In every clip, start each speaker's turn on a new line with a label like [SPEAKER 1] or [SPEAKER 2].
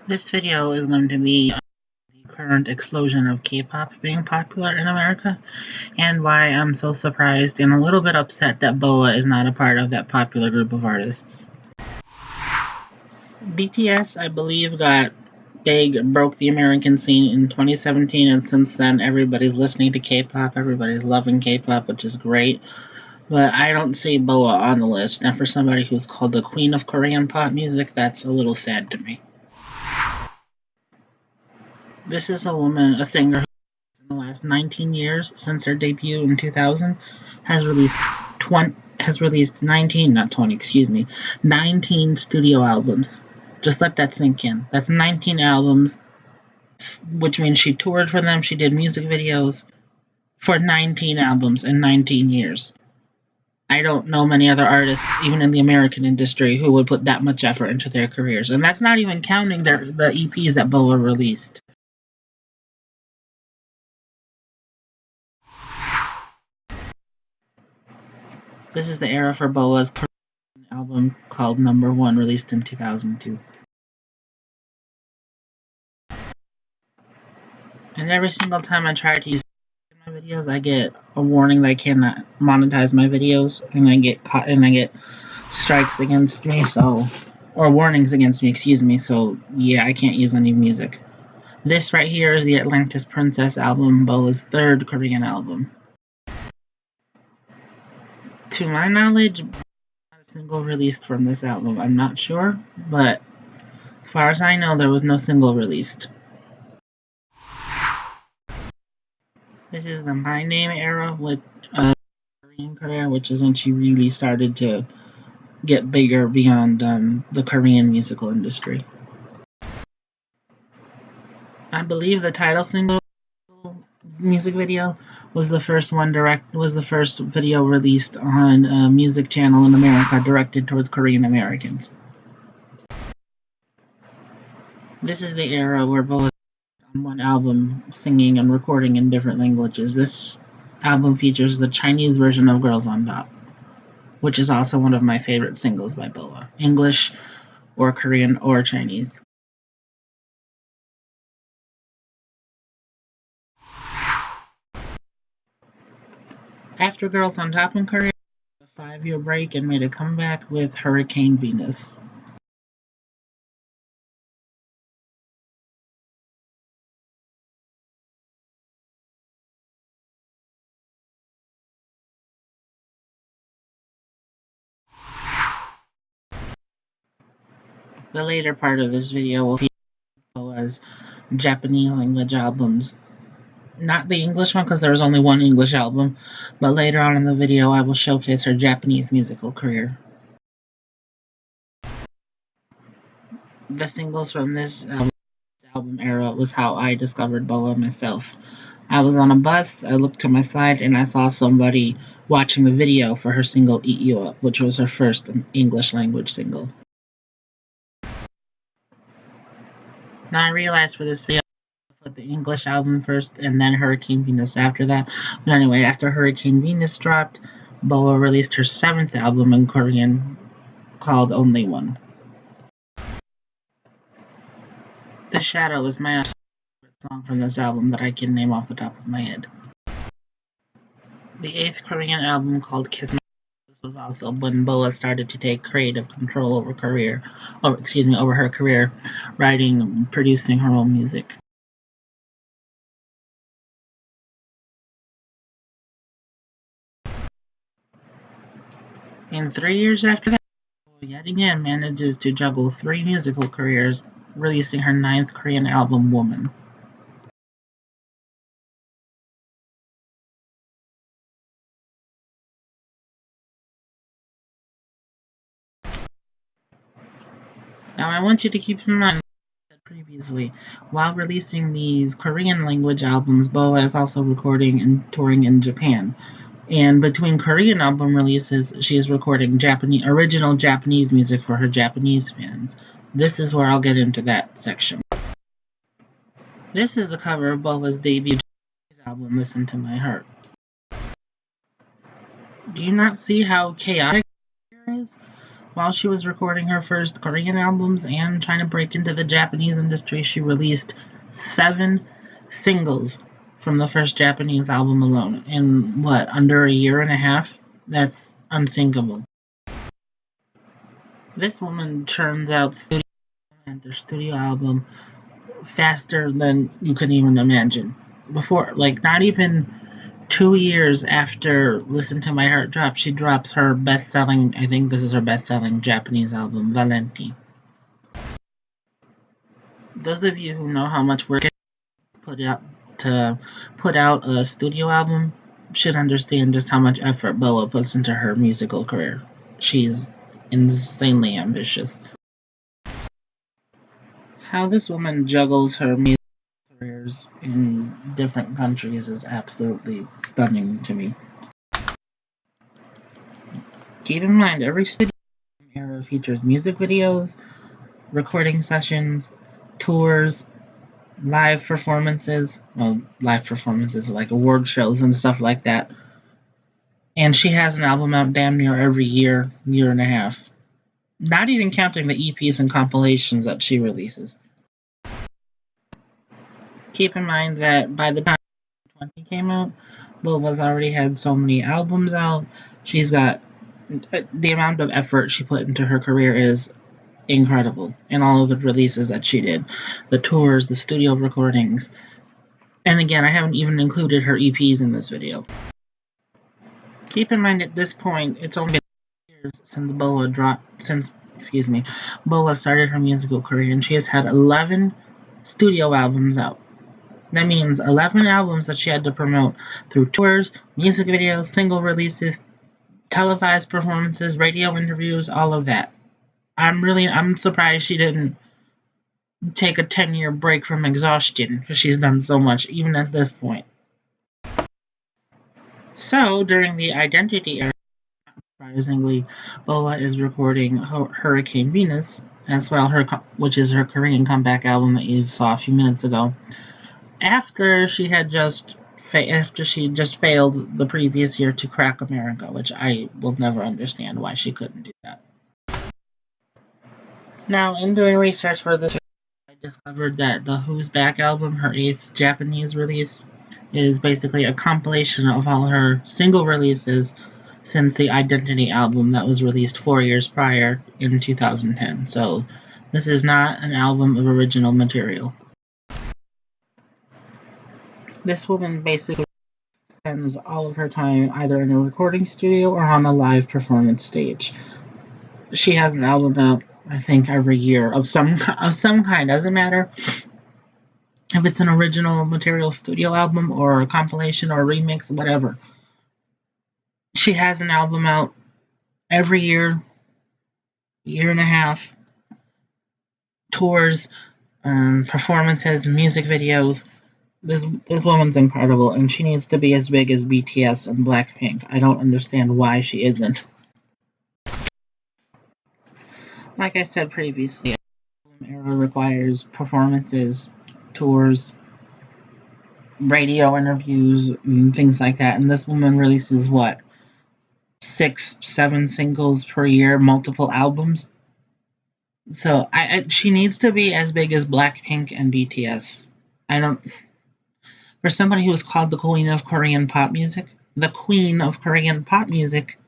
[SPEAKER 1] This video is going to be on the current explosion of K-pop being popular in America, and why I'm so surprised and a little bit upset that BoA is not a part of that popular group of artists. BTS, I believe, got big, broke the American scene in 2017, and since then everybody's listening to K-pop, everybody's loving K-pop, which is great. But I don't see BoA on the list, and for somebody who's called the queen of Korean pop music, that's a little sad to me. This is a woman, a singer, who in the last 19 years, since her debut in 2000, has released 19 studio albums. Just let that sink in. That's 19 albums, which means she toured for them, she did music videos for 19 albums in 19 years. I don't know many other artists, even in the American industry, who would put that much effort into their careers. And that's not even counting the EPs that BoA released. This is the era for BoA's Korean album called Number One, released in 2002. And every single time I try to use my videos, I get a warning that I cannot monetize my videos, and I get caught, and I get strikes against me, or warnings against me, excuse me, so yeah, I can't use any music. This right here is the Atlantis Princess album, BoA's third Korean album. To my knowledge, not a single released from this album. I'm not sure, but as far as I know, there was no single released. This is the My Name era with Korean career, which is when she really started to get bigger beyond the Korean musical industry. I believe the title single music video was the first video released on a music channel in America directed towards Korean Americans. This is the era where BoA on one album singing and recording in different languages. This album features the Chinese version of Girls on Top, which is also one of my favorite singles by BoA, English or Korean or Chinese. After Girls on Top in Korea, a 5-year break and made a comeback with Hurricane Venus. The later part of this video will feature BoA's Japanese language albums. Not the English one, because there was only one English album, but later on in the video I will showcase her Japanese musical career. The singles from this album era was how I discovered BoA myself. I was on a bus, I looked to my side, and I saw somebody watching the video for her single Eat You Up, which was her first English language single. Now I realized for this video I put the English album first and then Hurricane Venus after that. But anyway, after Hurricane Venus dropped, BoA released her 7th album in Korean called Only One. The Shadow is my favorite song from this album that I can name off the top of my head. The 8th Korean album called Kiss My This was also when BoA started to take creative control over her career, writing and producing her own music. And 3 years after that, BoA yet again manages to juggle 3 musical careers, releasing her 9th Korean album, Woman. Now I want you to keep in mind, previously, while releasing these Korean language albums, BoA is also recording and touring in Japan. And between Korean album releases, she is recording original Japanese music for her Japanese fans. This is where I'll get into that section. This is the cover of BoA's debut album, Listen to My Heart. Do you not see how chaotic it is? While she was recording her first Korean albums and trying to break into the Japanese industry, she released 7 singles from the first Japanese album alone in what, under a year and a half? That's unthinkable. This woman churns out studio album faster than you could even imagine. Before, like, not even 2 years after Listen to My Heart Drop, she drops her best selling, I think this is her best selling Japanese album, Valenti. Those of you who know how much work it put out to put out a studio album should understand just how much effort BoA puts into her musical career. She's insanely ambitious. How this woman juggles her music careers in different countries is absolutely stunning to me. Keep in mind, every studio era features music videos, recording sessions, tours, live performances. Well, live performances like award shows and stuff like that. And she has an album out damn near every year, year and a half. Not even counting the EPs and compilations that she releases. Keep in mind that by the time 20 came out, BoA's already had so many albums out. She's got the amount of effort she put into her career is incredible, and all of the releases that she did, the tours, the studio recordings. And again, I haven't even included her EPs in this video. Keep in mind at this point, it's only been years since BoA started her musical career, and she has had 11 studio albums out. That means 11 albums that she had to promote through tours, music videos, single releases, televised performances, radio interviews, all of that. I'm surprised she didn't take a 10-year break from exhaustion because she's done so much even at this point. So, during the Identity era, surprisingly, BoA is recording Hurricane Venus as well, which is her Korean comeback album that you saw a few minutes ago. After she just failed the previous year to crack America, which I will never understand why she couldn't do that. Now, in doing research for this, I discovered that the Who's Back album, her 8th Japanese release, is basically a compilation of all her single releases since the Identity album that was released 4 years prior in 2010. So this is not an album of original material. This woman basically spends all of her time either in a recording studio or on a live performance stage. She has an album out, I think, every year of some kind. Doesn't matter if it's an original material studio album or a compilation or a remix, whatever. She has an album out every year, year and a half, tours, performances, music videos. This woman's incredible, and she needs to be as big as BTS and Blackpink. I don't understand why she isn't. Like I said previously, the era requires performances, tours, radio interviews, and things like that. And this woman releases what, 6, 7 singles per year, multiple albums. So she needs to be as big as Blackpink and BTS. I don't. For somebody who is called the Queen of Korean pop music, the Queen of Korean pop music,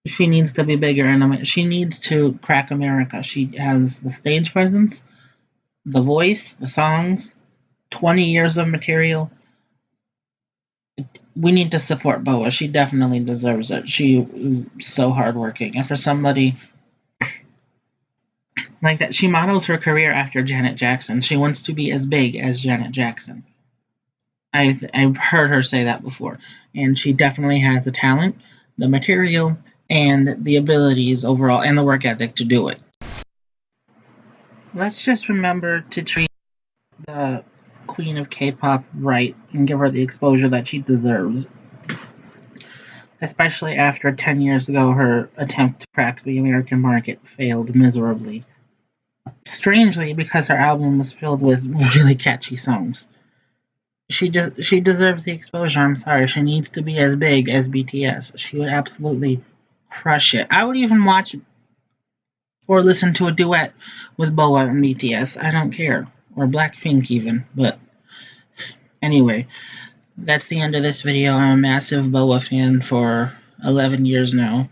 [SPEAKER 1] she needs to be bigger, and she needs to crack America. She has the stage presence, the voice, the songs, 20 years of material. We need to support BoA. She definitely deserves it. She is so hardworking, and for somebody like that, she models her career after Janet Jackson. She wants to be as big as Janet Jackson. I've heard her say that before, and she definitely has the talent, the material, and the abilities overall, and the work ethic to do it. Let's just remember to treat the queen of K-pop right and give her the exposure that she deserves. Especially after 10 years ago, her attempt to crack the American market failed miserably. Strangely, because her album was filled with really catchy songs. She deserves the exposure. I'm sorry. She needs to be as big as BTS. She would absolutely crush it. I would even watch or listen to a duet with BoA and BTS. I don't care. Or Blackpink even. But anyway, that's the end of this video. I'm a massive BoA fan for 11 years now.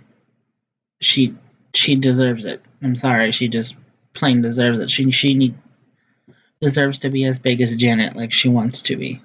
[SPEAKER 1] She she deserves it. I'm sorry. She just plain deserves it. She deserves to be as big as Janet like she wants to be.